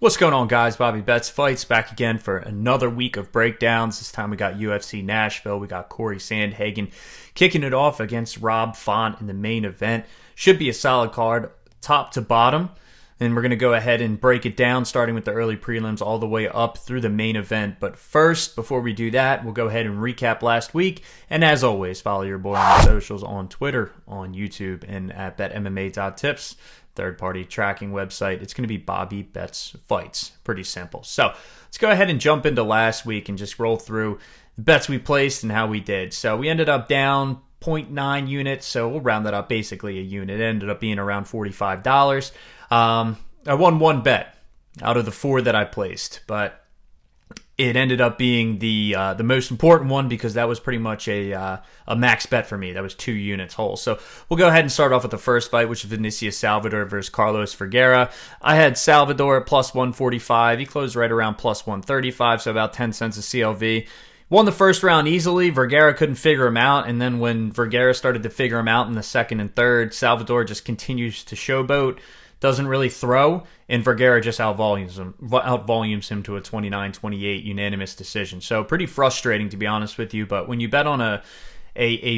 What's going on, guys? Bobby Betts Fights back again for another week of breakdowns. This time we got UFC Nashville. We got Corey Sandhagen kicking it off against Rob Font in the main event. Should be a solid card, top to bottom. And we're going to go ahead and break it down, starting with the early prelims all the way up through the main event. But first, before we do that, we'll go ahead and recap last week. And as always, follow your boy on the socials, on Twitter, on YouTube, and at betmma.tips. Third-party tracking website. It's going to be Bobby Betts Fights. Pretty simple. So let's go ahead and jump into last week and just roll through the bets we placed and how we did. So we ended up down 0.9 units, so we'll round that up basically a unit. It ended up being around $45. I won one bet out of the four that I placed, but it ended up being the most important one because that was pretty much a max bet for me. That was 2 units whole. So we'll go ahead and start off with the first fight, which is Vinicius Salvador versus Carlos Vergara. I had Salvador at plus 145. He closed right around plus 135, so about 10 cents a CLV. Won the first round easily. Vergara couldn't figure him out, and then when Vergara started to figure him out in the second and third, Salvador just continues to showboat. Doesn't really throw, and Vergara just outvolumes him to a 29-28 unanimous decision. So pretty frustrating, to be honest with you. But when you bet on a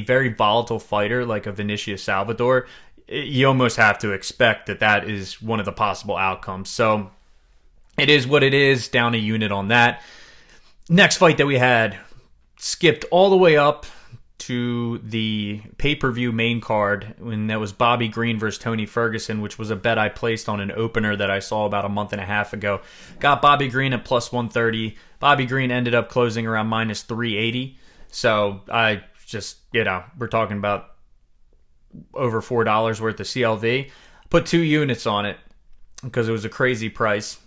very volatile fighter like a Vinicius Salvador, you almost have to expect that is one of the possible outcomes. So it is what it is, down a unit on that. Next fight that we had, skipped all the way up to the pay-per-view main card, when that was Bobby Green versus Tony Ferguson, which was a bet I placed on an opener that I saw about a month and a half ago. Got Bobby Green at plus 130. Bobby Green ended up closing around minus 380. So I just, we're talking about over $4 worth of CLV. Put 2 units on it because it was a crazy price.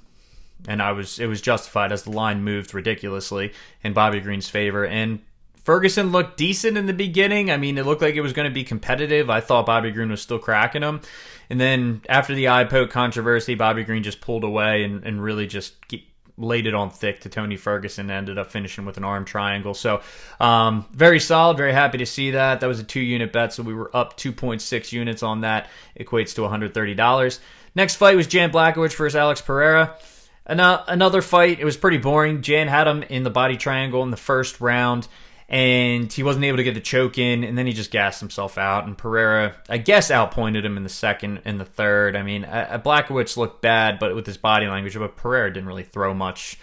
And it was justified as the line moved ridiculously in Bobby Green's favor. And Ferguson looked decent in the beginning. I mean, it looked like it was going to be competitive. I thought Bobby Green was still cracking him. And then after the eye poke controversy, Bobby Green just pulled away and really just laid it on thick to Tony Ferguson and ended up finishing with an arm triangle. So very solid, very happy to see that. That was a 2-unit bet, so we were up 2.6 units on that. Equates to $130. Next fight was Jan Blachowicz versus Alex Pereira. Another fight. It was pretty boring. Jan had him in the body triangle in the first round, and he wasn't able to get the choke in, and then he just gassed himself out. And Pereira, I guess, outpointed him in the second and the third. I mean, Blachowicz looked bad, but with his body language, but Pereira didn't really throw much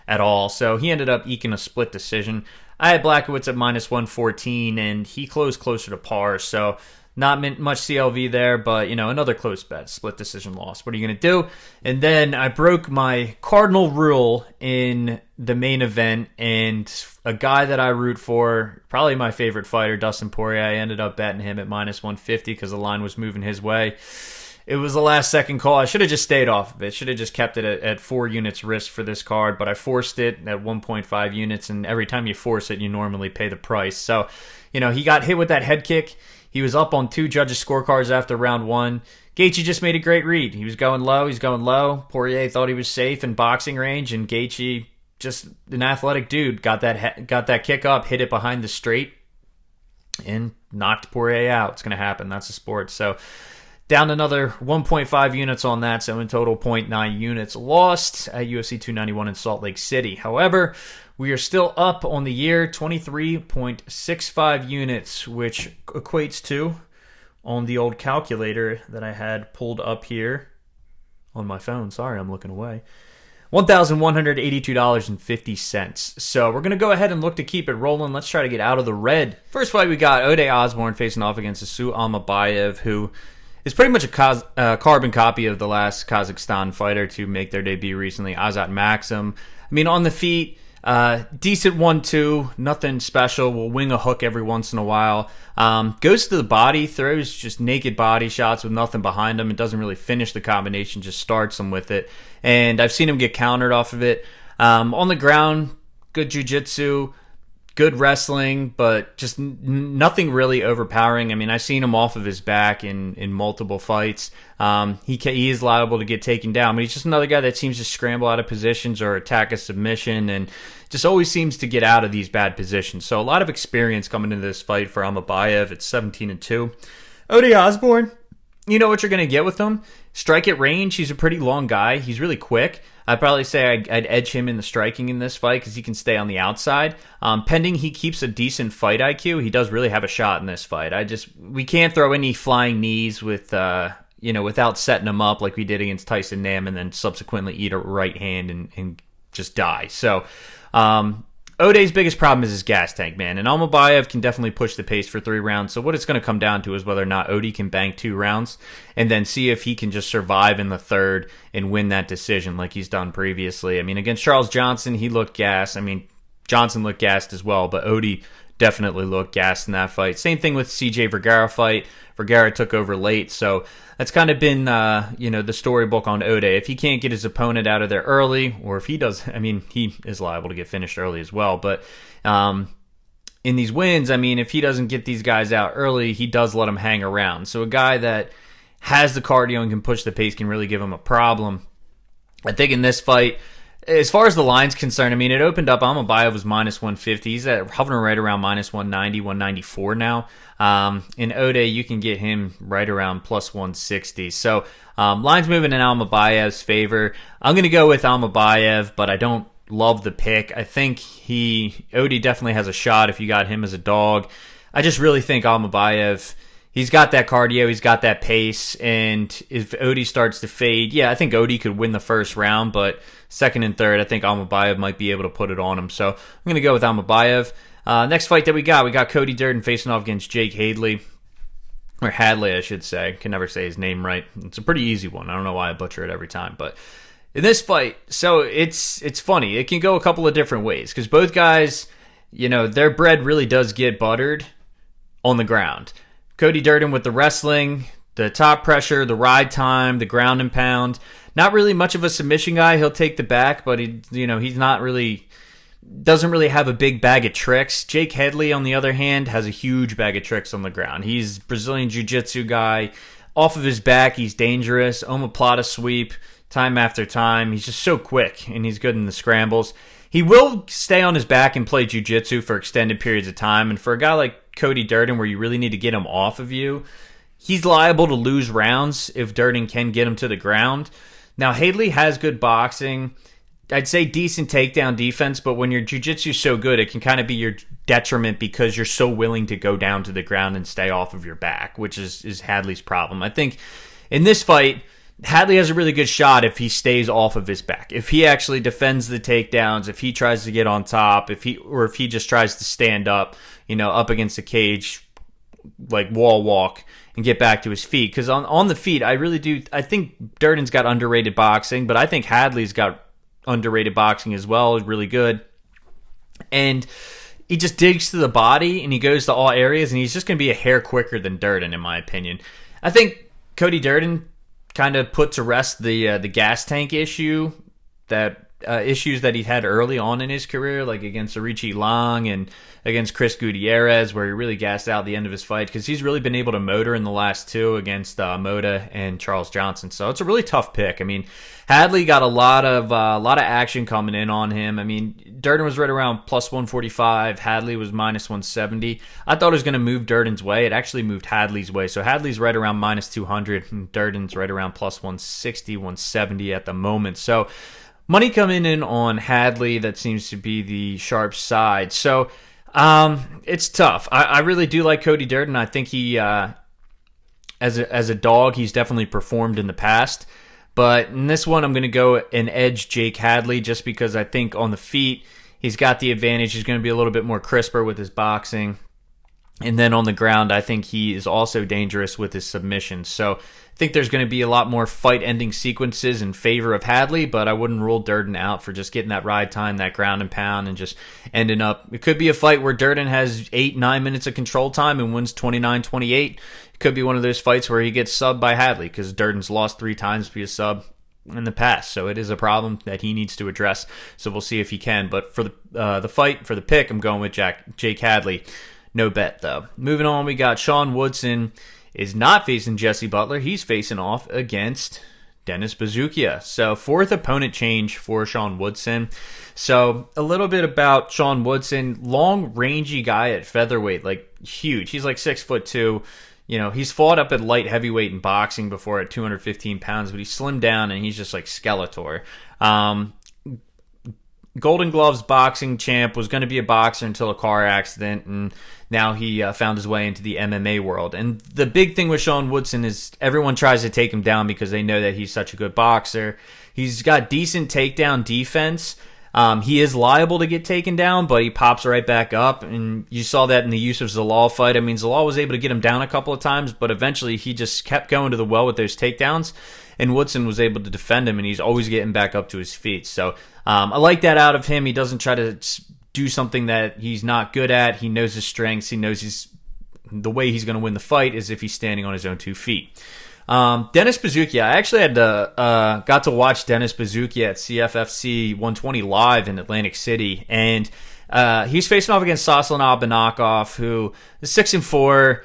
at all. So he ended up eking a split decision. I had Blachowicz at minus 114, and he closed closer to par. So not much CLV there, but, another close bet. Split decision loss. What are you going to do? And then I broke my cardinal rule in the main event, and a guy that I root for, probably my favorite fighter, Dustin Poirier, I ended up betting him at minus 150 because the line was moving his way. It was the last second call. I should have just stayed off of it. Should have just kept it at 4 units risk for this card, but I forced it at 1.5 units, and every time you force it, you normally pay the price. So, he got hit with that head kick. He was up on 2 judges' scorecards after round 1. Gaethje just made a great read. He was going low. Poirier thought he was safe in boxing range, and Gaethje, just an athletic dude, got that kick up, hit it behind the straight, and knocked Poirier out. It's going to happen. That's a sport. So down another 1.5 units on that, so in total 0.9 units lost at UFC 291 in Salt Lake City. However, we are still up on the year, 23.65 units, which equates to, on the old calculator that I had pulled up here on my phone, sorry, I'm looking away, $1,182.50. So we're going to go ahead and look to keep it rolling. Let's try to get out of the red. First fight, we got Osbourne facing off against Almabaev, who is pretty much a carbon copy of the last Kazakhstan fighter to make their debut recently, Azat Maxim. I mean, on the feet, decent 1-2, nothing special. Will wing a hook every once in a while. Goes to the body, throws just naked body shots with nothing behind him. It doesn't really finish the combination, just starts them with it. And I've seen him get countered off of it. On the ground, good jiu-jitsu, good wrestling, but just nothing really overpowering. I mean, I've seen him off of his back in multiple fights. He is liable to get taken down, but he's just another guy that seems to scramble out of positions or attack a submission and just always seems to get out of these bad positions. So a lot of experience coming into this fight for Almabaev. It's 17-2. Osbourne, you know what you're going to get with him. Strike at range, he's a pretty long guy. He's really quick. I'd probably say I'd edge him in the striking in this fight because he can stay on the outside. Pending he keeps a decent fight IQ, he does really have a shot in this fight. We can't throw any flying knees with without setting him up like we did against Tyson Nam and then subsequently eat a right hand and just die. So Ode's biggest problem is his gas tank, man. And Almabaev can definitely push the pace for 3 rounds. So what it's going to come down to is whether or not Ode can bank 2 rounds and then see if he can just survive in the third and win that decision like he's done previously. I mean, against Charles Johnson, he looked gassed. I mean, Johnson looked gassed as well, but Ode definitely looked gassed in that fight. Same thing with CJ Vergara fight. Vergara took over late, so that's kind of been the storybook on Ode. If he can't get his opponent out of there early, or if he does, I mean, he is liable to get finished early as well. But in these wins, I mean, if he doesn't get these guys out early, he does let them hang around. So a guy that has the cardio and can push the pace can really give him a problem. I think in this fight, as far as the line's concerned, I mean, it opened up. Almabaev was minus 150. He's hovering right around minus 190, 194 now. In Ode, you can get him right around plus 160. So line's moving in Almabaev's favor. I'm going to go with Almabaev, but I don't love the pick. I think Ode definitely has a shot if you got him as a dog. I just really think Almabaev, he's got that cardio, he's got that pace, and if Ode starts to fade, yeah, I think Ode could win the first round, but second and third, I think Almabaev might be able to put it on him. So I'm going to go with Almabaev. Next fight that we got Cody Durden facing off against Jake Hadley. Or Hadley, I should say. Can never say his name right. It's a pretty easy one. I don't know why I butcher it every time. But in this fight, so it's funny. It can go a couple of different ways. Because both guys, their bread really does get buttered on the ground. Cody Durden with the wrestling, the top pressure, the ride time, the ground and pound. Not really much of a submission guy. He'll take the back, but he's not really, doesn't really have a big bag of tricks. Jake Hadley, on the other hand, has a huge bag of tricks on the ground. He's a Brazilian Jiu-Jitsu guy. Off of his back, he's dangerous. Omoplata sweep, time after time. He's just so quick, and he's good in the scrambles. He will stay on his back and play Jiu-Jitsu for extended periods of time, and for a guy like Cody Durden, where you really need to get him off of you, he's liable to lose rounds if Durden can get him to the ground. Now, Hadley has good boxing. I'd say decent takedown defense, but when your jiu-jitsu is so good, it can kind of be your detriment because you're so willing to go down to the ground and stay off of your back, which is Hadley's problem. I think in this fight, Hadley has a really good shot if he stays off of his back. If he actually defends the takedowns, if he tries to get on top, if he just tries to stand up, up against the cage, like wall walk, and get back to his feet. Because on the feet, I think Durden's got underrated boxing, but I think Hadley's got underrated boxing as well, is really good. And he just digs to the body, and he goes to all areas, and he's just going to be a hair quicker than Durden, in my opinion. I think Cody Durden kind of put to rest the gas tank issue, issues that he had early on in his career, like against Arichi Long and against Chris Gutierrez, where he really gassed out the end of his fight, because he's really been able to motor in the last 2 against Mota and Charles Johnson. So it's a really tough pick. I mean, Hadley got a lot of action coming in on him. I mean, Durden was right around plus 145. Hadley was minus 170. I thought it was going to move Durden's way. It actually moved Hadley's way. So Hadley's right around minus 200, and Durden's right around plus 160, 170 at the moment. So money coming in on Hadley, that seems to be the sharp side. So it's tough. I really do like Cody Durden. I think he, as a dog, he's definitely performed in the past. But in this one, I'm going to go and edge Jake Hadley just because I think on the feet, he's got the advantage. He's going to be a little bit more crisper with his boxing. And then on the ground, I think he is also dangerous with his submissions. So I think there's going to be a lot more fight-ending sequences in favor of Hadley, but I wouldn't rule Durden out for just getting that ride time, that ground and pound, and just ending up. It could be a fight where Durden has 8-9 minutes of control time and wins 29-28. It could be one of those fights where he gets subbed by Hadley because Durden's lost 3 times via sub in the past. So it is a problem that he needs to address. So we'll see if he can. But for the fight, for the pick, I'm going with Jake Hadley. No bet, though. Moving on, we got Sean Woodson is not facing Jesse Butler. He's facing off against Dennis Bazukja. So 4th opponent change for Sean Woodson. So a little bit about Sean Woodson. Long, rangy guy at featherweight, like huge. He's like 6'2". he's fought up at light heavyweight in boxing before at 215 pounds, but he slimmed down and he's just like Skeletor. Golden Gloves boxing champ, was going to be a boxer until a car accident, and now he found his way into the MMA world. And the big thing with Sean Woodson is everyone tries to take him down because they know that he's such a good boxer. He's got decent takedown defense. He is liable to get taken down, but he pops right back up, and you saw that in the Yusuf Zalal fight. I mean, Zalal was able to get him down a couple of times, but eventually he just kept going to the well with those takedowns, and Woodson was able to defend him, and he's always getting back up to his feet. So I like that out of him. He doesn't try to do something that he's not good at. He knows his strengths. He knows the way he's going to win the fight is if he's standing on his own 2 feet. Dennis Bazukja, I actually got to watch Dennis Bazukja at CFFC 120 live in Atlantic City, and he's facing off against Saslan Abanakov, who is 6-4,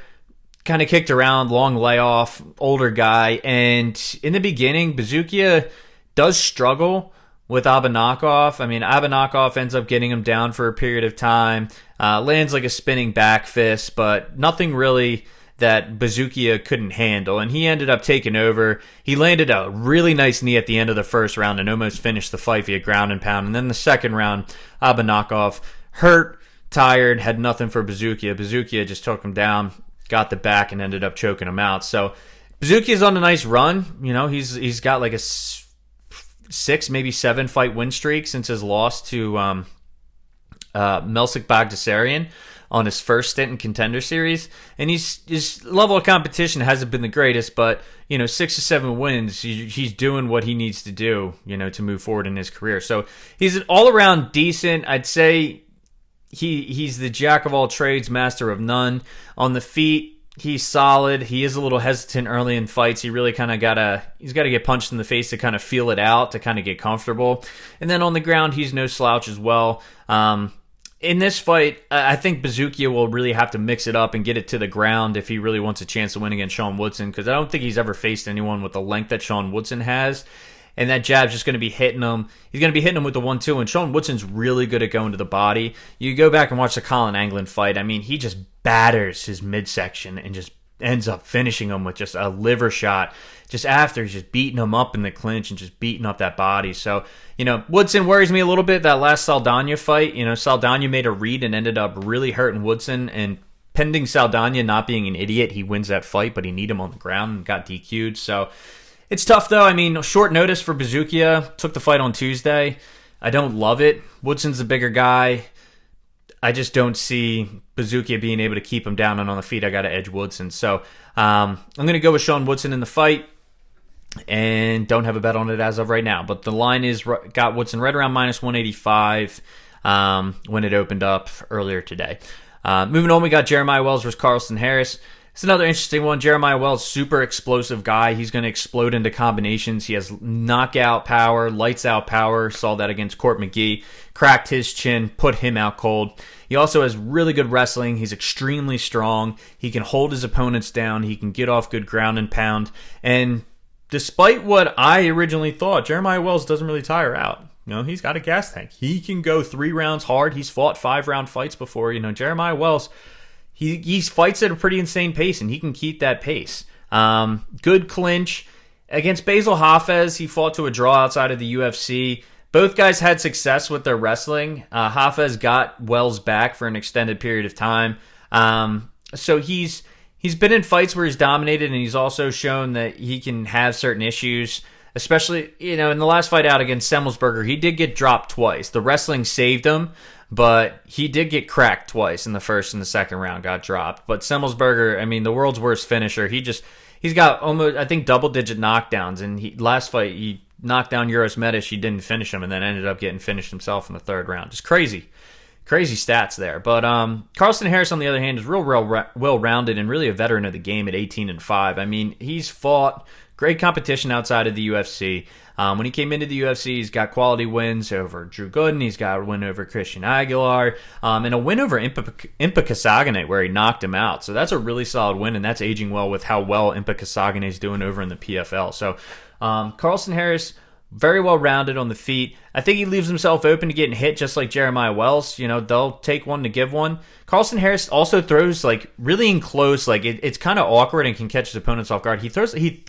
kind of kicked around, long layoff, older guy, and in the beginning, Bazukja does struggle with Abanakov. I mean, Abanakov ends up getting him down for a period of time, lands like a spinning back fist, but nothing really that Bazukja couldn't handle, and he ended up taking over. He landed a really nice knee at the end of the first round and almost finished the fight via ground and pound. And then the second round, Abanakov hurt, tired, had nothing for Bazukja. Bazukja just took him down, got the back, and ended up choking him out. So Bazukja's on a nice run. He's got like a 6, maybe 7 fight win streak since his loss to Melsik Bagdasaryan on his first stint in Contender Series, and his level of competition hasn't been the greatest, but 6 or 7 wins, he's doing what he needs to do, to move forward in his career. So he's an all-around decent. I'd say he's the jack of all trades, master of none. On the feet, he's solid. He is a little hesitant early in fights. He really kind of got to get punched in the face to kind of feel it out, to kind of get comfortable. And then on the ground, he's no slouch as well. In this fight, I think Bazukja will really have to mix it up and get it to the ground if he really wants a chance to win against Sean Woodson, because I don't think he's ever faced anyone with the length that Sean Woodson has, and that jab's just going to be hitting him. He's going to be hitting him with the 1-2, and Sean Woodson's really good at going to the body. You go back and watch the Colin Anglin fight, I mean, he just batters his midsection and just ends up finishing him with just a liver shot just after he's just beating him up in the clinch and just beating up that body. So, Woodson worries me a little bit. That last Saldana fight, Saldana made a read and ended up really hurting Woodson, and pending Saldana not being an idiot, he wins that fight, but he kneed him on the ground and got DQ'd. So it's tough, though. I mean, short notice for Bazukja. Took the fight on Tuesday. I don't love it. Woodson's the bigger guy. I just don't see Bazukja being able to keep him down, and on the feet, I got to edge Woodson. So I'm going to go with Sean Woodson in the fight, and don't have a bet on it as of right now. But the line is got Woodson right around -185 when it opened up earlier today. Moving on, we got Jeremiah Wells versus Carlston Harris. It's another interesting one. Jeremiah Wells, super explosive guy. He's going to explode into combinations. He has knockout power, lights out power. Saw that against Court McGee. Cracked his chin, put him out cold. He also has really good wrestling. He's extremely strong. He can hold his opponents down. He can get off good ground and pound. And despite what I originally thought, Jeremiah Wells doesn't really tire out. He's got a gas tank. He can go 3 rounds hard. He's fought 5-round fights before. Jeremiah Wells, he fights at a pretty insane pace, and he can keep that pace. Good clinch. Against Basil Hafez, he fought to a draw outside of the UFC. Both guys had success with their wrestling. Hafez got Wells back for an extended period of time. So he's been in fights where he's dominated, and he's also shown that he can have certain issues, especially, in the last fight out against Semmelsberger, he did get dropped twice. The wrestling saved him, but he did get cracked twice in the first and the second round, got dropped. But Semmelsberger, I mean, the world's worst finisher, he's got almost, I think, double-digit knockdowns, and last fight, he knocked down Uros Medish, he didn't finish him, and then ended up getting finished himself in the third round. Just crazy stats there. But Carlston Harris, on the other hand, is real well-rounded and really a veteran of the game at 18-5. I mean, he's fought great competition outside of the UFC. When he came into the UFC, he's got quality wins over Drew Gooden. He's got a win over Christian Aguilar, and a win over Impa Kasaganate where he knocked him out. So that's a really solid win, and that's aging well with how well Impa Kasaganate is doing over in the PFL. So Carlston Harris, very well rounded on the feet. I think he leaves himself open to getting hit just like Jeremiah Wells. They'll take one to give one. Carlston Harris also throws like really in close, like it's kind of awkward and can catch his opponents off guard. He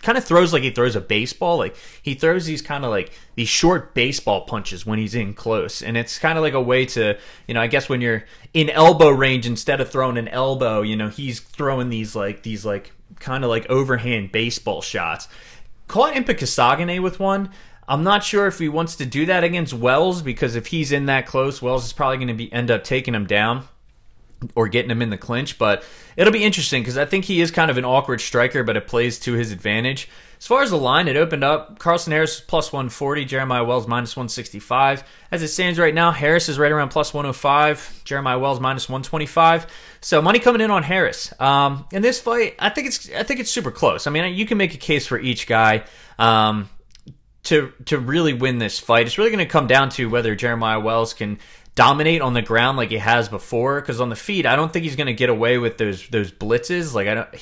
kind of throws like he throws a baseball. Like he throws these kind of like these short baseball punches when he's in close. And it's kind of like a way to, I guess when you're in elbow range, instead of throwing an elbow, he's throwing these kind of like overhand baseball shots. Caught Impikasagane with one. I'm not sure if he wants to do that against Wells, because if he's in that close, Wells is probably going to end up taking him down or getting him in the clinch. But it'll be interesting because I think he is kind of an awkward striker, but it plays to his advantage. As far as the line, it opened up. Carlston Harris is plus 140, Jeremiah Wells minus 165. As it stands right now, Harris is right around plus 105, Jeremiah Wells minus 125. So money coming in on Harris. In this fight, I think it's super close. I mean, you can make a case for each guy. To really win this fight. It's really going to come down to whether Jeremiah Wells can dominate on the ground like he has before, because on the feet, I don't think he's going to get away with those blitzes. Like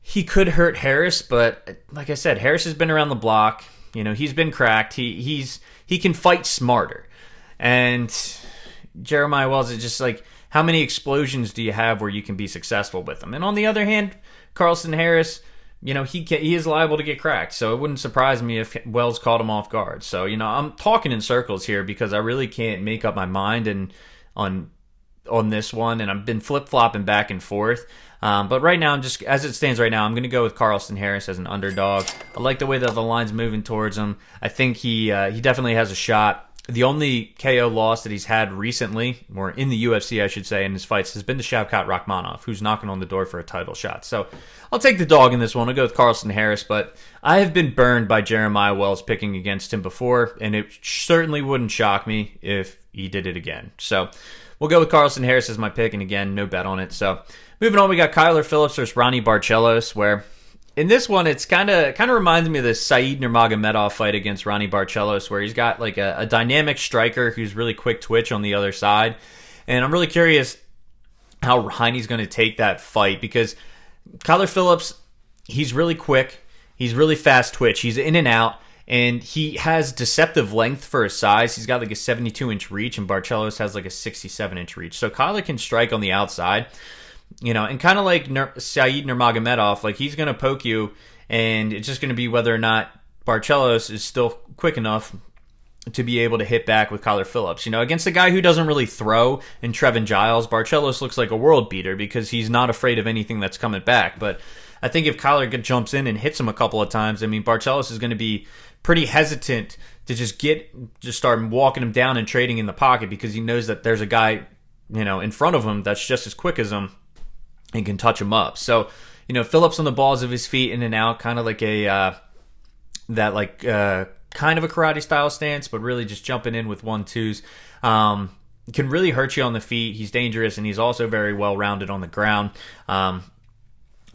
he could hurt Harris, but like I said, Harris has been around the block. He's been cracked. He can fight smarter. And Jeremiah Wells is just like, how many explosions do you have where you can be successful with them? And on the other hand, Carlston Harris, he is liable to get cracked, so it wouldn't surprise me if Wells caught him off guard. So, I'm talking in circles here because I really can't make up my mind on this one, and I've been flip-flopping back and forth. But right now, as it stands right now, I'm going to go with Carlston Harris as an underdog. I like the way that the line's moving towards him. I think he definitely has a shot. The only KO loss that he's had recently, or in the UFC, I should say, in his fights, has been to Shavkat Rakhmonov, who's knocking on the door for a title shot. So I'll take the dog in this one. I'll go with Carlston Harris, but I have been burned by Jeremiah Wells picking against him before, and it certainly wouldn't shock me if he did it again. So we'll go with Carlston Harris as my pick, and again, no bet on it. So moving on, we got Kyler Phillips versus Ronnie Barcelos, where in this one, it's kind of reminds me of the Said Nurmagomedov fight against Ronnie Barcelos, where he's got like a dynamic striker who's really quick twitch on the other side. And I'm really curious how Ronnie's going to take that fight, because Kyler Phillips, he's really quick. He's really fast twitch. He's in and out, and he has deceptive length for his size. He's got like a 72-inch reach, and Barcelos has like a 67-inch reach. So Kyler can strike on the outside. And kind of like Said Nurmagomedov, like he's going to poke you, and it's just going to be whether or not Barcelos is still quick enough to be able to hit back with Kyler Phillips. Against a guy who doesn't really throw in Trevin Giles, Barcelos looks like a world beater because he's not afraid of anything that's coming back. But I think if Kyler jumps in and hits him a couple of times, I mean, Barcelos is going to be pretty hesitant to just start walking him down and trading in the pocket, because he knows that there's a guy, in front of him that's just as quick as him and can touch him up. So, Phillips on the balls of his feet, in and out, kind of like kind of a karate style stance, but really just jumping in with 1-2s. Can really hurt you on the feet. He's dangerous, and he's also very well rounded on the ground.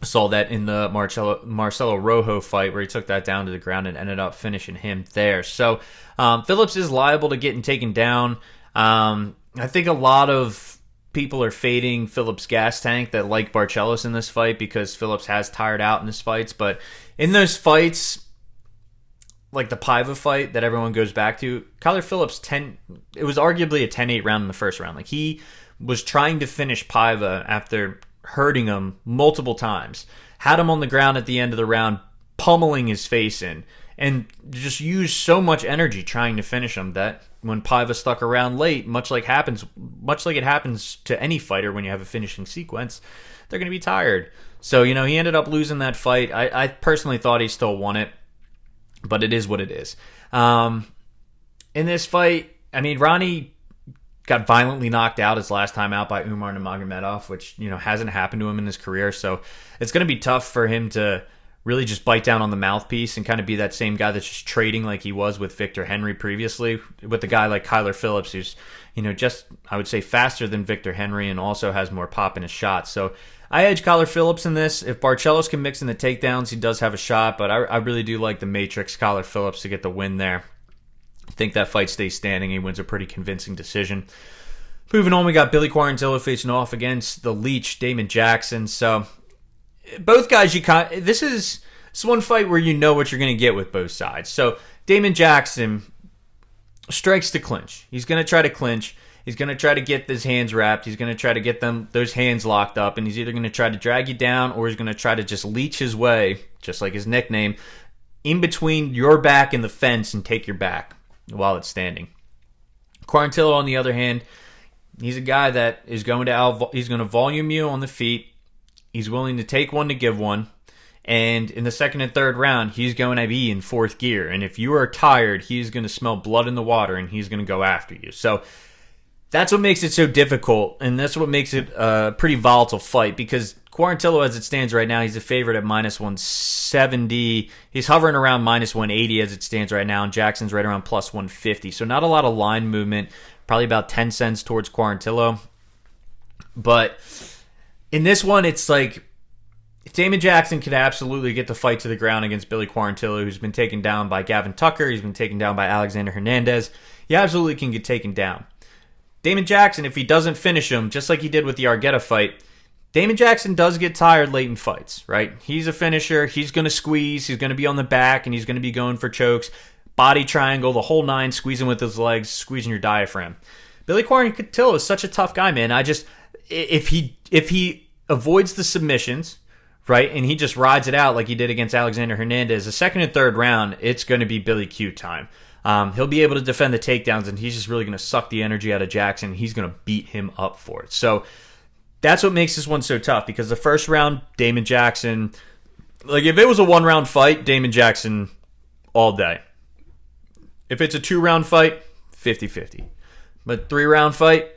Saw that in the Marcelo Rojo fight, where he took that down to the ground and ended up finishing him there. So Phillips is liable to getting taken down. I think a lot of people are fading Phillips' gas tank that like Barcelos in this fight, because Phillips has tired out in his fights. But in those fights, like the Paiva fight that everyone goes back to, Kyler Phillips, it was arguably a 10-8 round in the first round. Like, he was trying to finish Paiva after hurting him multiple times, had him on the ground at the end of the round, pummeling his face in, and just used so much energy trying to finish him that when Paiva stuck around late, much like it happens to any fighter when you have a finishing sequence, they're going to be tired. So, he ended up losing that fight. I personally thought he still won it, but it is what it is. In this fight, I mean, Ronnie got violently knocked out his last time out by Umar Nurmagomedov, which, hasn't happened to him in his career. So it's going to be tough for him to really just bite down on the mouthpiece and kind of be that same guy that's just trading like he was with Victor Henry previously, with a guy like Kyler Phillips, who's, just, I would say, faster than Victor Henry and also has more pop in his shot. So I edge Kyler Phillips in this. If Barcelos can mix in the takedowns, he does have a shot, but I really do like the Matrix Kyler Phillips to get the win there. I think that fight stays standing. He wins a pretty convincing decision. Moving on, we got Billy Quarantillo facing off against the Leech, Damon Jackson. So both guys, this is one fight where you know what you're going to get with both sides. So Damon Jackson strikes to clinch. He's going to try to clinch. He's going to try to get his hands wrapped. He's going to try to get those hands locked up, and he's either going to try to drag you down or he's going to try to just leech his way, just like his nickname, in between your back and the fence and take your back while it's standing. Quarantillo, on the other hand, he's a guy that is going to volume you on the feet. He's willing to take one to give one. And in the second and third round, he's going to be in fourth gear. And if you are tired, he's going to smell blood in the water and he's going to go after you. So that's what makes it so difficult. And that's what makes it a pretty volatile fight, because Quarantillo, as it stands right now, he's a favorite at minus 170. He's hovering around minus 180 as it stands right now. And Jackson's right around plus 150. So not a lot of line movement. Probably about 10 cents towards Quarantillo. But in this one, it's like Damon Jackson could absolutely get the fight to the ground against Billy Quarantillo, who's been taken down by Gavin Tucker. He's been taken down by Alexander Hernandez. He absolutely can get taken down. Damon Jackson, if he doesn't finish him, just like he did with the Argueta fight, Damon Jackson does get tired late in fights, right? He's a finisher. He's going to squeeze. He's going to be on the back, and he's going to be going for chokes. Body triangle, the whole nine, squeezing with his legs, squeezing your diaphragm. Billy Quarantillo is such a tough guy, man. If he avoids the submissions, right, and he just rides it out like he did against Alexander Hernandez, the second and third round, it's going to be Billy Q time. He'll be able to defend the takedowns, and he's just really going to suck the energy out of Jackson. He's going to beat him up for it. So that's what makes this one so tough, because the first round, Damon Jackson, like if it was a one-round fight, Damon Jackson all day. If it's a two-round fight, 50-50. But three-round fight,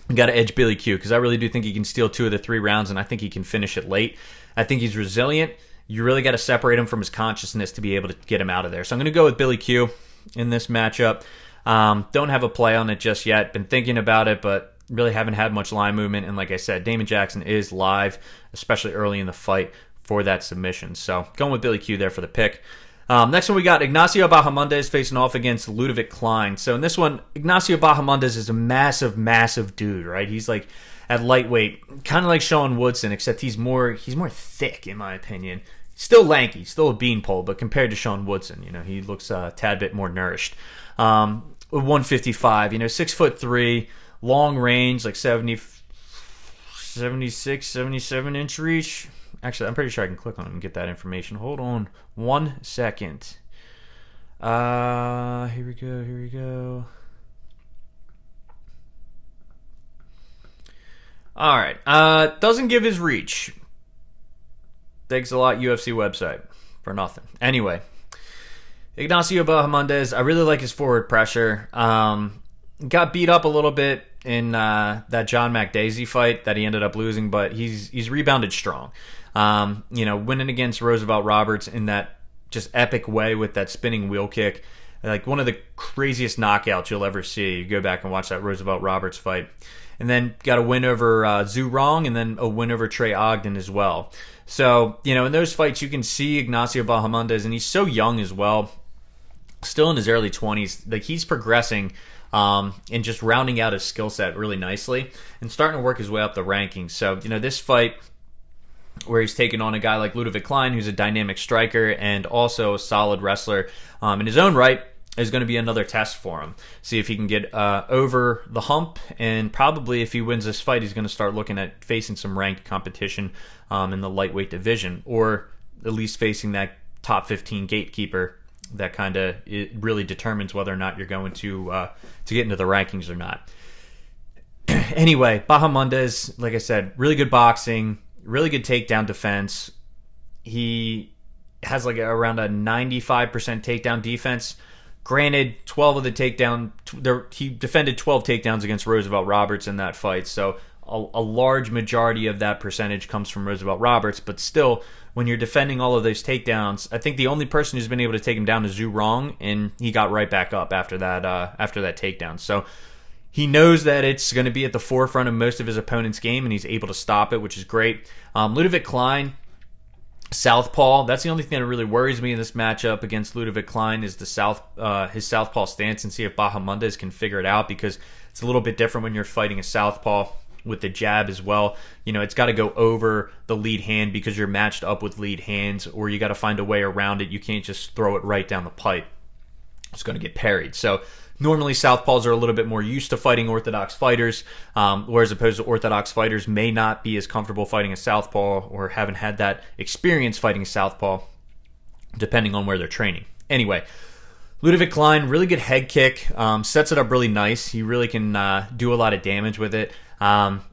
you got to edge Billy Q, because I really do think he can steal two of the 3 rounds, and I think he can finish it late. I think he's resilient. You really got to separate him from his consciousness to be able to get him out of there. So I'm going to go with Billy Q in this matchup. Don't have a play on it just yet. Been thinking about it, but really haven't had much line movement. And like I said, Damon Jackson is live, especially early in the fight, for that submission. So going with Billy Q there for the pick. Next one, we got Ignacio Bahamondes facing off against Ludovic Klein. So in this one, Ignacio Bahamondes is a massive, massive dude, right? He's like at lightweight, kind of like Sean Woodson, except he's more thick, in my opinion. Still lanky, still a beanpole, but compared to Sean Woodson, he looks a tad bit more nourished. 155, 6'3", long range, like 76, 77 inch reach. Actually, I'm pretty sure I can click on him and get that information. Hold on 1 second. Here we go. All right. Doesn't give his reach. Thanks a lot, UFC website, for nothing. Anyway, Ignacio Bahamondes, I really like his forward pressure. Got beat up a little bit in that John McDaisy fight that he ended up losing, but he's rebounded strong. Winning against Roosevelt Roberts in that just epic way with that spinning wheel kick, like one of the craziest knockouts you'll ever see. You go back and watch that Roosevelt Roberts fight. And then got a win over Zhu Rong, and then a win over Trey Ogden as well. So, in those fights, you can see Ignacio Bahamondes, and he's so young as well, still in his early 20s. Like, he's progressing and just rounding out his skill set really nicely and starting to work his way up the rankings. So, this fight where he's taking on a guy like Ludovic Klein, who's a dynamic striker and also a solid wrestler in his own right, is going to be another test for him. See if he can get over the hump, and probably if he wins this fight, he's going to start looking at facing some ranked competition in the lightweight division, or at least facing that top 15 gatekeeper that kind of really determines whether or not you're going to get into the rankings or not. Anyway, Bahamondes, like I said, really good boxing, really good takedown defense. He has like around a 95% takedown defense. Granted, 12 of the takedown, he defended 12 takedowns against Roosevelt Roberts in that fight, so a large majority of that percentage comes from Roosevelt Roberts, but still, when you're defending all of those takedowns, I think the only person who's been able to take him down is Zhu Rong, and he got right back up after that takedown. So he knows that it's going to be at the forefront of most of his opponent's game, and he's able to stop it, which is great. Ludovic Klein, southpaw. That's the only thing that really worries me in this matchup against Ludovic Klein is his southpaw stance, and see if Bahamondes can figure it out, because it's a little bit different when you're fighting a southpaw with the jab as well. It's got to go over the lead hand because you're matched up with lead hands, or you got to find a way around it. You can't just throw it right down the pipe. is going to get parried. So normally southpaws are a little bit more used to fighting orthodox fighters, whereas opposed to orthodox fighters may not be as comfortable fighting a southpaw or haven't had that experience fighting a southpaw, depending on where they're training. Anyway, Ludovic Klein, really good head kick, sets it up really nice. He really can do a lot of damage with it.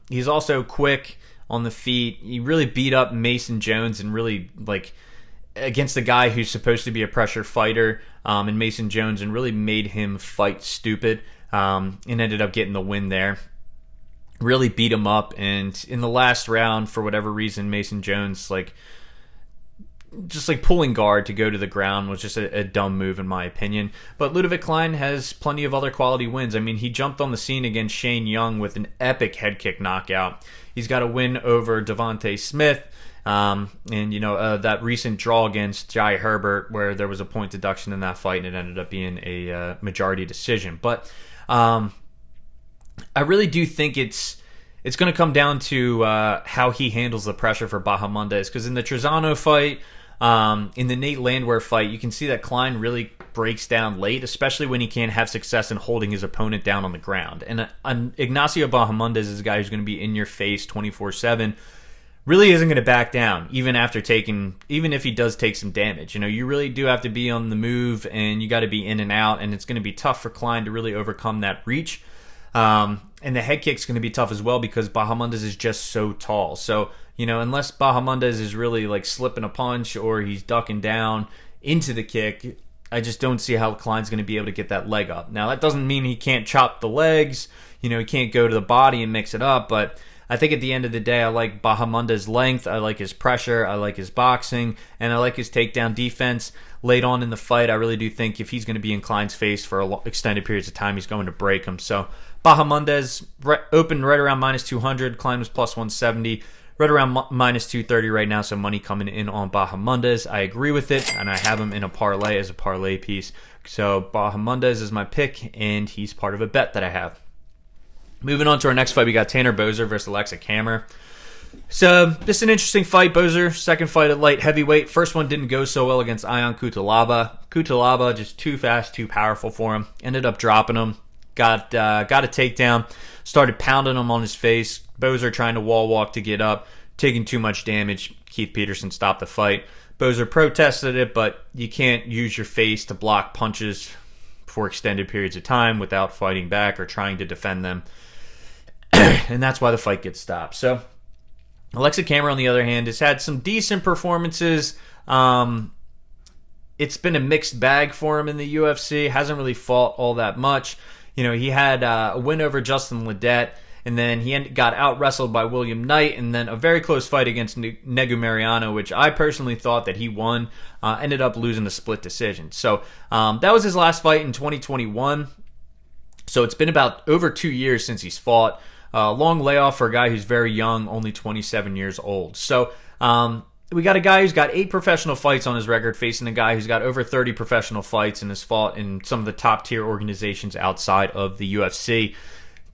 He's also quick on the feet. He really beat up Mason Jones and really against a guy who's supposed to be a pressure fighter, and Mason Jones, and really made him fight stupid, and ended up getting the win there. Really beat him up, and in the last round, for whatever reason, Mason Jones just pulling guard to go to the ground was just a dumb move in my opinion. But Ludovic Klein has plenty of other quality wins. I mean, he jumped on the scene against Shane Young with an epic head kick knockout. He's got a win over Devontae Smith, and that recent draw against Jai Herbert where there was a point deduction in that fight and it ended up being a majority decision. But I really do think it's going to come down to how he handles the pressure for Bahamondes, because in the Trezano fight, in the Nate Landwehr fight, you can see that Klein really breaks down late, especially when he can't have success in holding his opponent down on the ground. And Ignacio Bahamondes is a guy who's going to be in your face 24/7. Really isn't going to back down, even if he does take some damage. You really do have to be on the move, and you got to be in and out, and it's going to be tough for Klein to really overcome that reach. And the head kick's going to be tough as well because Bahamondes is just so tall. So, unless Bahamondes is really slipping a punch or he's ducking down into the kick, I just don't see how Klein's going to be able to get that leg up. Now, that doesn't mean he can't chop the legs. He can't go to the body and mix it up, but I think at the end of the day, I like Bahamondes' length, I like his pressure, I like his boxing, and I like his takedown defense. Late on in the fight, I really do think if he's going to be in Klein's face for extended periods of time, he's going to break him. So Bahamondes opened right around minus 200, Klein was plus 170, right around minus 230 right now, so money coming in on Bahamondes. I agree with it, and I have him in a parlay as a parlay piece. So Bahamondes is my pick, and he's part of a bet that I have. Moving on to our next fight, we got Tanner Boser versus Alexa Camur. So this is an interesting fight. Boser, second fight at light heavyweight. First one didn't go so well against Ion Cutelaba. Cutelaba just too fast, too powerful for him. Ended up dropping him. Got a takedown. Started pounding him on his face. Boser trying to wall walk to get up. Taking too much damage. Keith Peterson stopped the fight. Boser protested it, but you can't use your face to block punches for extended periods of time without fighting back or trying to defend them. And that's why the fight gets stopped. So Alexa Camur, on the other hand, has had some decent performances. It's been a mixed bag for him in the UFC. Hasn't really fought all that much. He had a win over Justin Ledet, and then he got out-wrestled by William Knight, and then a very close fight against Negu Mariano, which I personally thought that he won. Ended up losing a split decision. So that was his last fight in 2021. So it's been about over 2 years since he's fought. Long layoff for a guy who's very young, only 27 years old. So we got a guy who's got 8 professional fights on his record, facing a guy who's got over 30 professional fights and has fought in some of the top-tier organizations outside of the UFC.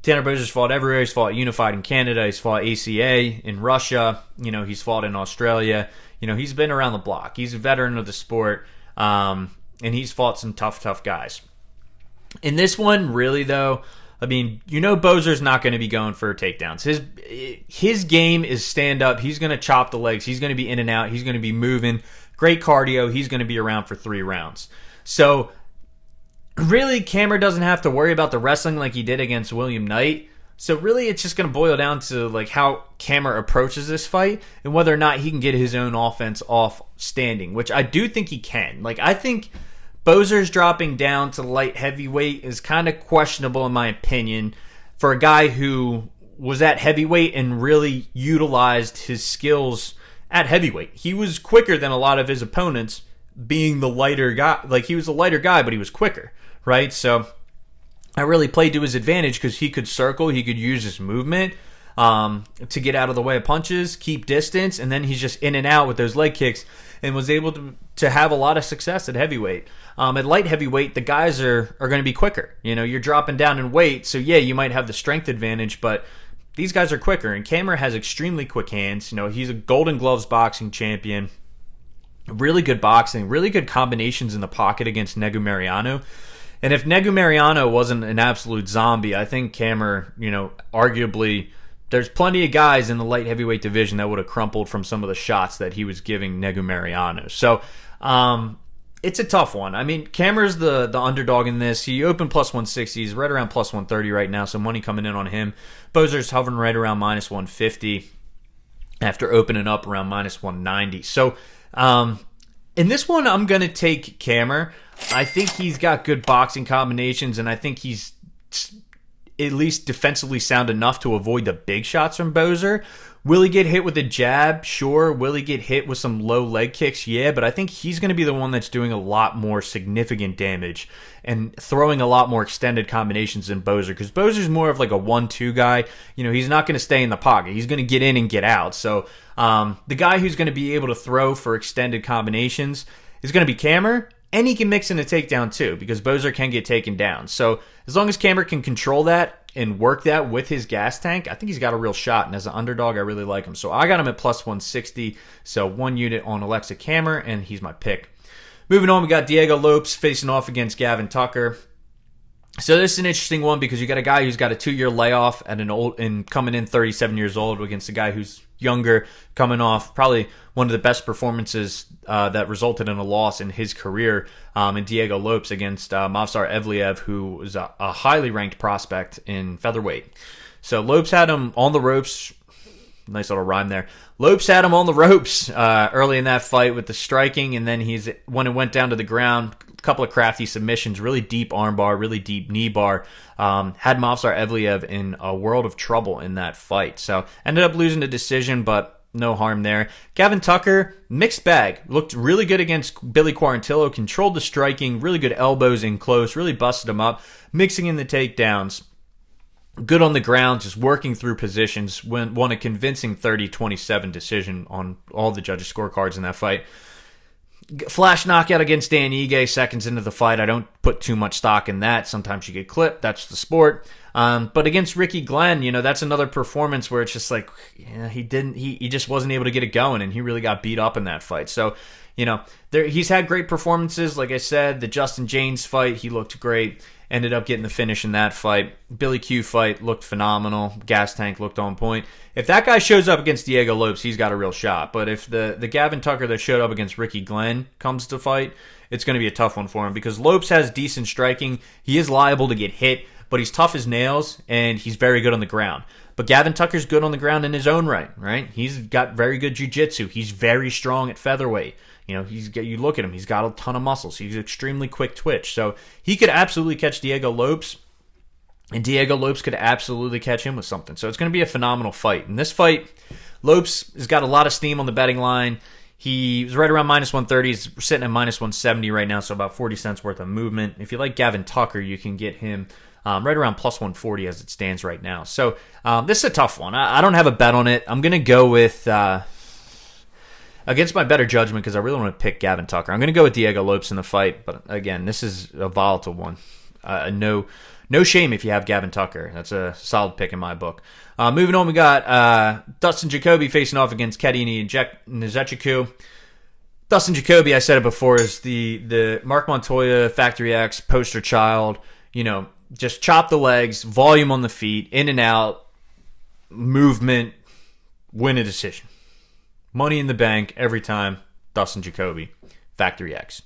Tanner Boser's fought everywhere. He's fought Unified in Canada. He's fought ACA in Russia. He's fought in Australia. He's been around the block. He's a veteran of the sport, and he's fought some tough guys. In this one, really, though, Boser's not going to be going for takedowns. His game is stand up. He's going to chop the legs. He's going to be in and out. He's going to be moving. Great cardio. He's going to be around for 3 rounds. So, really, Camur doesn't have to worry about the wrestling like he did against William Knight. So, really, it's just going to boil down to how Camur approaches this fight and whether or not he can get his own offense off standing, which I do think he can. I think Boser's dropping down to light heavyweight is kind of questionable in my opinion for a guy who was at heavyweight and really utilized his skills at heavyweight. He was quicker than a lot of his opponents, being the lighter guy. He was a lighter guy, but he was quicker, right? So I really played to his advantage because he could circle, he could use his movement to get out of the way of punches, keep distance, and then he's just in and out with those leg kicks and was able to have a lot of success at heavyweight. At light heavyweight, the guys are going to be quicker. You're dropping down in weight, so yeah, you might have the strength advantage, but these guys are quicker, and Camur has extremely quick hands. He's a Golden Gloves boxing champion. Really good boxing, really good combinations in the pocket against Negu Mariano. And if Negu Mariano wasn't an absolute zombie, I think Camur, arguably, there's plenty of guys in the light heavyweight division that would have crumpled from some of the shots that he was giving Negu Mariano. So, it's a tough one. I mean, Camur's the underdog in this. He opened plus 160. He's right around plus 130 right now, so money coming in on him. Boser's hovering right around minus 150 after opening up around minus 190. So, in this one, I'm going to take Camur. I think he's got good boxing combinations, and I think he's at least defensively sound enough to avoid the big shots from Boser. Will he get hit with a jab? Sure. Will he get hit with some low leg kicks? Yeah, but I think he's going to be the one that's doing a lot more significant damage and throwing a lot more extended combinations than Boser, because Boser's more of like a 1-2 guy. He's not going to stay in the pocket. He's going to get in and get out. So the guy who's going to be able to throw for extended combinations is going to be Camur, and he can mix in a takedown too, because Boser can get taken down. So as long as Camur can control that and work that with his gas tank, I think he's got a real shot. And as an underdog, I really like him. So I got him at plus 160. So 1 unit on Alexa Camur, and he's my pick. Moving on, we got Diego Lopes facing off against Gavin Tucker. So this is an interesting one because you got a guy who's got a 2-year layoff and coming in 37 years old against a guy who's younger, coming off probably one of the best performances that resulted in a loss in his career in Diego Lopes against Movsar Evliev, who was a highly ranked prospect in featherweight. So Lopes had him on the ropes. Nice little rhyme there. Lopes had him on the ropes early in that fight with the striking, and then when it went down to the ground, a couple of crafty submissions, really deep armbar, really deep knee bar, had Movsar Evliev in a world of trouble in that fight. So ended up losing the decision, but no harm there. Gavin Tucker, mixed bag. Looked really good against Billy Quarantillo, controlled the striking, really good elbows in close, really busted him up, mixing in the takedowns. Good on the ground, just working through positions. Won a convincing 30-27 decision on all the judges' scorecards in that fight. Flash knockout against Dan Ige seconds into the fight. I don't put too much stock in that. Sometimes you get clipped. That's the sport. But against Ricky Glenn, that's another performance where it's just like, he just wasn't able to get it going, and he really got beat up in that fight. So, he's had great performances. Like I said, the Justin James fight, he looked great. Ended up getting the finish in that fight. Billy Q fight looked phenomenal. Gas tank looked on point. If that guy shows up against Diego Lopes, he's got a real shot. But if the Gavin Tucker that showed up against Ricky Glenn comes to fight, it's going to be a tough one for him because Lopes has decent striking. He is liable to get hit, but he's tough as nails, and he's very good on the ground. But Gavin Tucker's good on the ground in his own right? He's got very good jiu-jitsu. He's very strong at featherweight. You look at him, he's got a ton of muscles. He's extremely quick twitch. So he could absolutely catch Diego Lopes, and Diego Lopes could absolutely catch him with something. So it's going to be a phenomenal fight. In this fight, Lopes has got a lot of steam on the betting line. He was right around minus 130. He's sitting at minus 170 right now, so about 40 cents worth of movement. If you like Gavin Tucker, you can get him right around plus 140 as it stands right now. So this is a tough one. I don't have a bet on it. I'm going to go with... against my better judgment, because I really want to pick Gavin Tucker, I'm going to go with Diego Lopes in the fight. But again, this is a volatile one. No shame if you have Gavin Tucker. That's a solid pick in my book. Moving on, we got Dustin Jacoby facing off against Keddy Nzechukwu. Dustin Jacoby, I said it before, is the Mark Montoya Factory X poster child. Just chop the legs, volume on the feet, in and out, movement, win a decision. Money in the bank every time. Dustin Jacoby, Factory X.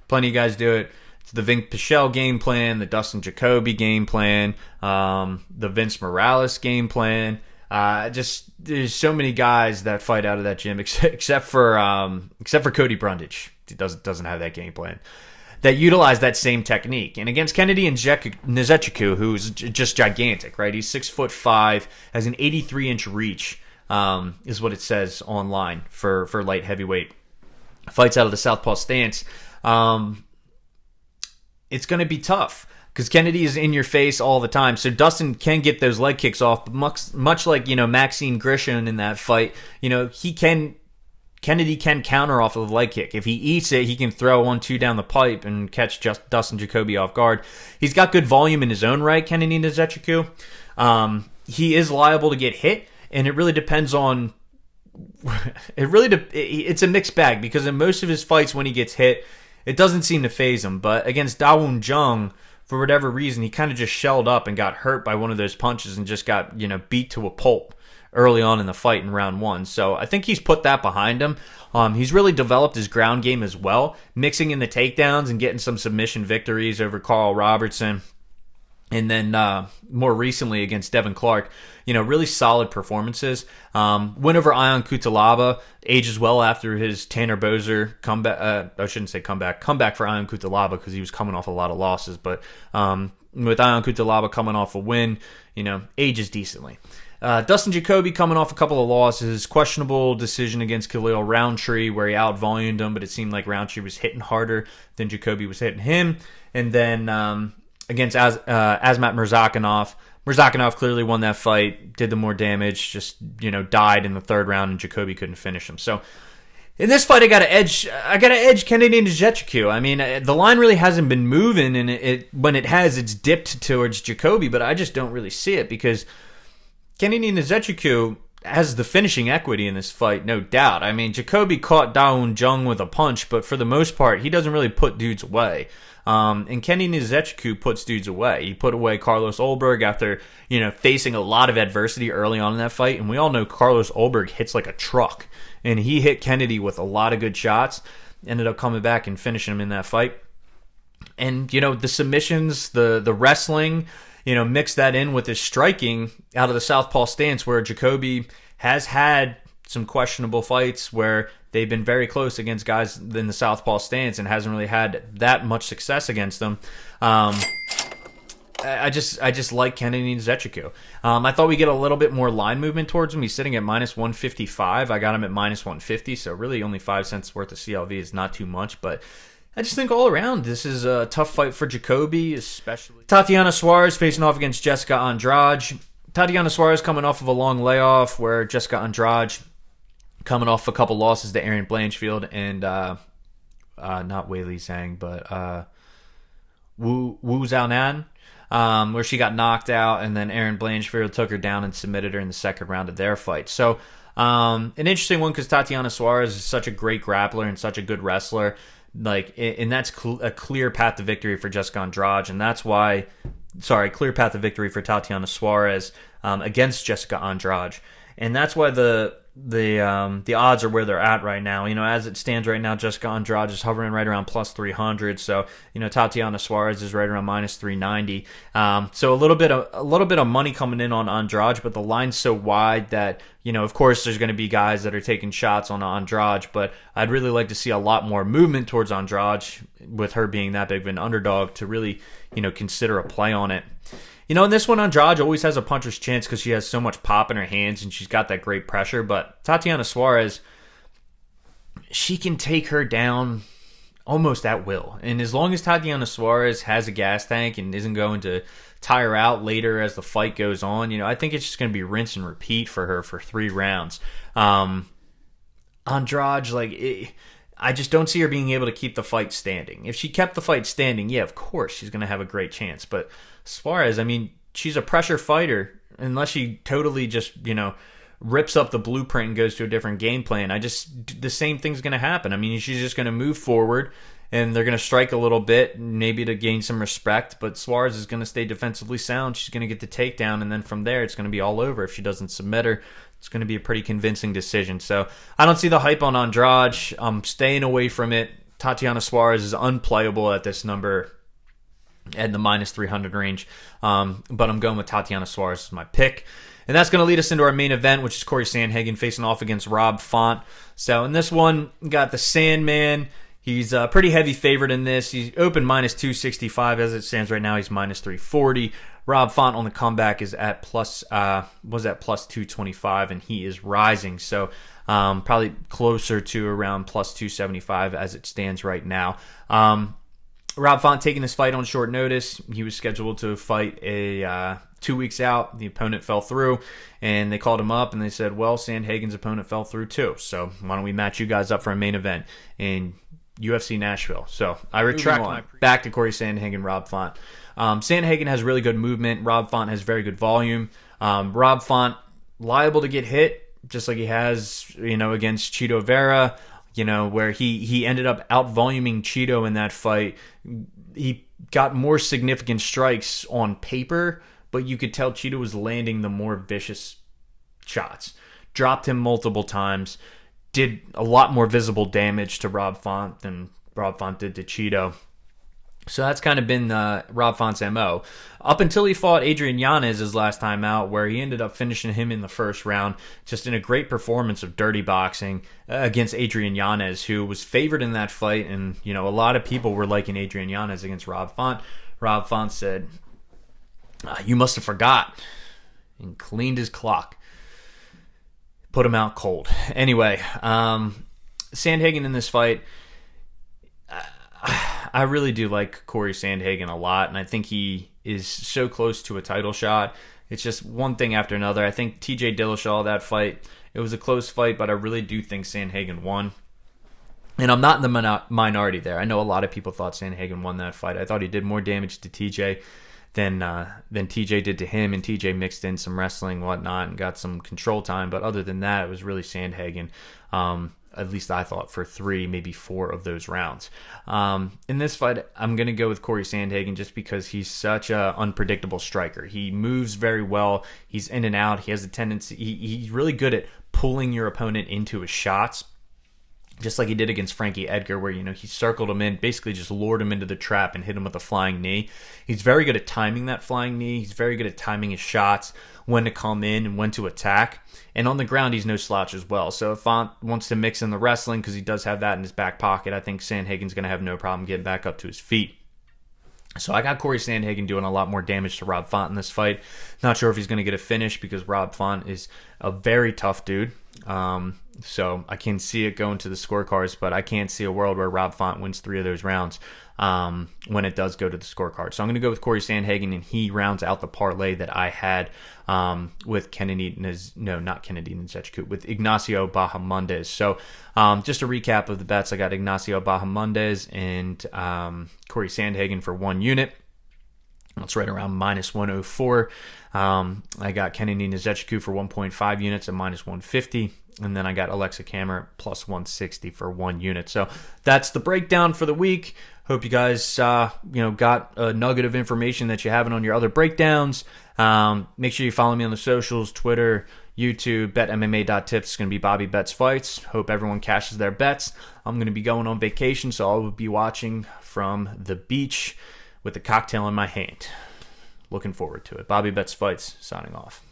Plenty of guys do it. It's the Vink Pichel game plan, the Dustin Jacoby game plan, the Vince Morales game plan. There's so many guys that fight out of that gym, except for Cody Brundage. He doesn't have that game plan. That utilize that same technique. And against Kennedy and Nzechukwu, who's just gigantic, right? He's 6'5", has an 83-inch reach. Is what it says online for light heavyweight. Fights out of the southpaw stance. It's going to be tough because Kennedy is in your face all the time. So Dustin can get those leg kicks off, but much like Maxime Grishin in that fight, Kennedy can counter off of the leg kick. If he eats it, he can throw 1-2 down the pipe and catch just Dustin Jacoby off guard. He's got good volume in his own right, Kennedy Nzechukwu. He is liable to get hit. And it really depends on... It's a mixed bag because in most of his fights when he gets hit, it doesn't seem to phase him. But against Dawoon Jung, for whatever reason, he kind of just shelled up and got hurt by one of those punches and just got, beat to a pulp early on in the fight in round 1. So I think he's put that behind him. He's really developed his ground game as well, mixing in the takedowns and getting some submission victories over Carl Robertson. And then more recently against Devin Clark, really solid performances. Win over Ion Cutelaba, ages well after his Tanner Boser comeback. I shouldn't say comeback for Ion Cutelaba because he was coming off a lot of losses. But with Ion Cutelaba coming off a win, ages decently. Dustin Jacoby coming off a couple of losses, questionable decision against Khalil Roundtree where he outvolumed him, but it seemed like Roundtree was hitting harder than Jacoby was hitting him. And then against Azmat Murzakanov clearly won that fight, did the more damage, just died in the third round, and Jacoby couldn't finish him. So in this fight, I got to edge Kennedy Nzechukwu. I mean, the line really hasn't been moving, and when it has, it's dipped towards Jacoby, but I just don't really see it because Kennedy Nzechukwu has the finishing equity in this fight, no doubt. I mean, Jacoby caught Dawoon Jung with a punch, but for the most part, he doesn't really put dudes away. And Kenny Nzechukwu puts dudes away. He put away Carlos Olberg after, facing a lot of adversity early on in that fight. And we all know Carlos Olberg hits like a truck. And he hit Kennedy with a lot of good shots. Ended up coming back and finishing him in that fight. And, the submissions, the wrestling, mix that in with his striking out of the southpaw stance where Jacoby has had some questionable fights where they've been very close against guys in the southpaw stance and hasn't really had that much success against them. I just like Kennedy Nzechukwu. I thought we get a little bit more line movement towards him. He's sitting at minus 155. I got him at minus 150, so really only 5 cents worth of CLV is not too much, but I just think all around this is a tough fight for Jacoby, especially Tatiana Suarez facing off against Jessica Andrade. Tatiana Suarez coming off of a long layoff where Jessica Andrade coming off a couple losses to Erin Blanchfield and not Wei Li Zhang, but Wu Zhaonan, where she got knocked out, and then Erin Blanchfield took her down and submitted her in the second round of their fight. So an interesting one because Tatiana Suarez is such a great grappler and such a good wrestler. And that's a clear path to victory for Jessica Andrade, and that's why, clear path to victory for Tatiana Suarez against Jessica Andrade, and that's why the odds are where they're at right now. As it stands right now, Jessica Andrade is hovering right around plus 300. So, Tatiana Suarez is right around minus 390. So a little bit of money coming in on Andrade, but the line's so wide that, of course there's going to be guys that are taking shots on Andrade, but I'd really like to see a lot more movement towards Andrade with her being that big of an underdog to really, consider a play on it. In this one, Andrade always has a puncher's chance because she has so much pop in her hands and she's got that great pressure. But Tatiana Suarez, she can take her down almost at will. And as long as Tatiana Suarez has a gas tank and isn't going to tire out later as the fight goes on, I think it's just going to be rinse and repeat for her for 3 rounds. Andrade, I just don't see her being able to keep the fight standing. If she kept the fight standing, yeah, of course she's going to have a great chance. But Suarez, she's a pressure fighter. Unless she totally just, rips up the blueprint and goes to a different game plan, the same thing's going to happen. She's just going to move forward and they're going to strike a little bit, maybe to gain some respect. But Suarez is going to stay defensively sound. She's going to get the takedown, and then from there, it's going to be all over. If she doesn't submit her, it's going to be a pretty convincing decision. So I don't see the hype on Andrade. I'm staying away from it. Tatiana Suarez is unplayable at this number at the minus 300 range. But I'm going with Tatiana Suarez as my pick. And that's going to lead us into our main event, which is Corey Sandhagen facing off against Rob Font. So in this one, we got the Sandman. He's a pretty heavy favorite in this. He's open minus 265. As it stands right now, he's minus 340. Rob Font on the comeback is at plus 225, and he is rising. So probably closer to around plus 275 as it stands right now. Rob Font taking this fight on short notice. He was scheduled to fight 2 weeks out. The opponent fell through, and they called him up, and they said, well, Sandhagen's opponent fell through too, so why don't we match you guys up for a main event in UFC Nashville. So I retract back to Corey Sandhagen, Rob Font. Sandhagen has really good movement. Rob Font has very good volume. Rob Font liable to get hit, just like he has, against Chito Vera. where he ended up out-voluming Cheeto in that fight. He got more significant strikes on paper, but you could tell Cheeto was landing the more vicious shots. Dropped him multiple times, did a lot more visible damage to Rob Font than Rob Font did to Cheeto. So that's kind of been Rob Font's MO. Up until he fought Adrian Yanez his last time out, where he ended up finishing him in the first round, just in a great performance of dirty boxing against Adrian Yanez, who was favored in that fight. And, a lot of people were liking Adrian Yanez against Rob Font. Rob Font said, "You must have forgot," and cleaned his clock. Put him out cold. Anyway, Sandhagen in this fight, I really do like Corey Sandhagen a lot, and I think he is so close to a title shot. It's just one thing after another. I think TJ Dillashaw, that fight, it was a close fight, but I really do think Sandhagen won. And I'm not in the minority there. I know a lot of people thought Sandhagen won that fight. I thought he did more damage to TJ than TJ did to him, and TJ mixed in some wrestling and whatnot and got some control time. But other than that, it was really Sandhagen. At least I thought, for 3, maybe 4 of those rounds. In this fight, I'm going to go with Corey Sandhagen just because he's such an unpredictable striker. He moves very well. He's in and out. He has a tendency. He's really good at pulling your opponent into his shots, just like he did against Frankie Edgar, where, he circled him in, basically just lured him into the trap and hit him with a flying knee. He's very good at timing that flying knee. He's very good at timing his shots, when to come in and when to attack. And on the ground, he's no slouch as well. So if Font wants to mix in the wrestling, because he does have that in his back pocket, I think Sandhagen's going to have no problem getting back up to his feet. So I got Corey Sandhagen doing a lot more damage to Rob Font in this fight. Not sure if he's going to get a finish, because Rob Font is a very tough dude. So I can see it going to the scorecards, but I can't see a world where Rob Font wins 3 of those rounds when it does go to the scorecard. So I'm going to go with Corey Sandhagen, and he rounds out the parlay that I had with Nzechukwu, with Ignacio Bahamondes. So just a recap of the bets: I got Ignacio Bahamondes and Corey Sandhagen for 1 unit. That's right around minus 104. I got Kennedy Nzechukwu for 1.5 units at minus 150. And then I got Alexa Camur plus 160 for 1 unit. So that's the breakdown for the week. Hope you guys, got a nugget of information that you haven't on your other breakdowns. Make sure you follow me on the socials, Twitter, YouTube, betmma.tips. It's going to be Bobby Bets Fights. Hope everyone cashes their bets. I'm going to be going on vacation, so I will be watching from the beach with a cocktail in my hand. Looking forward to it. Bobby Bets Fights, signing off.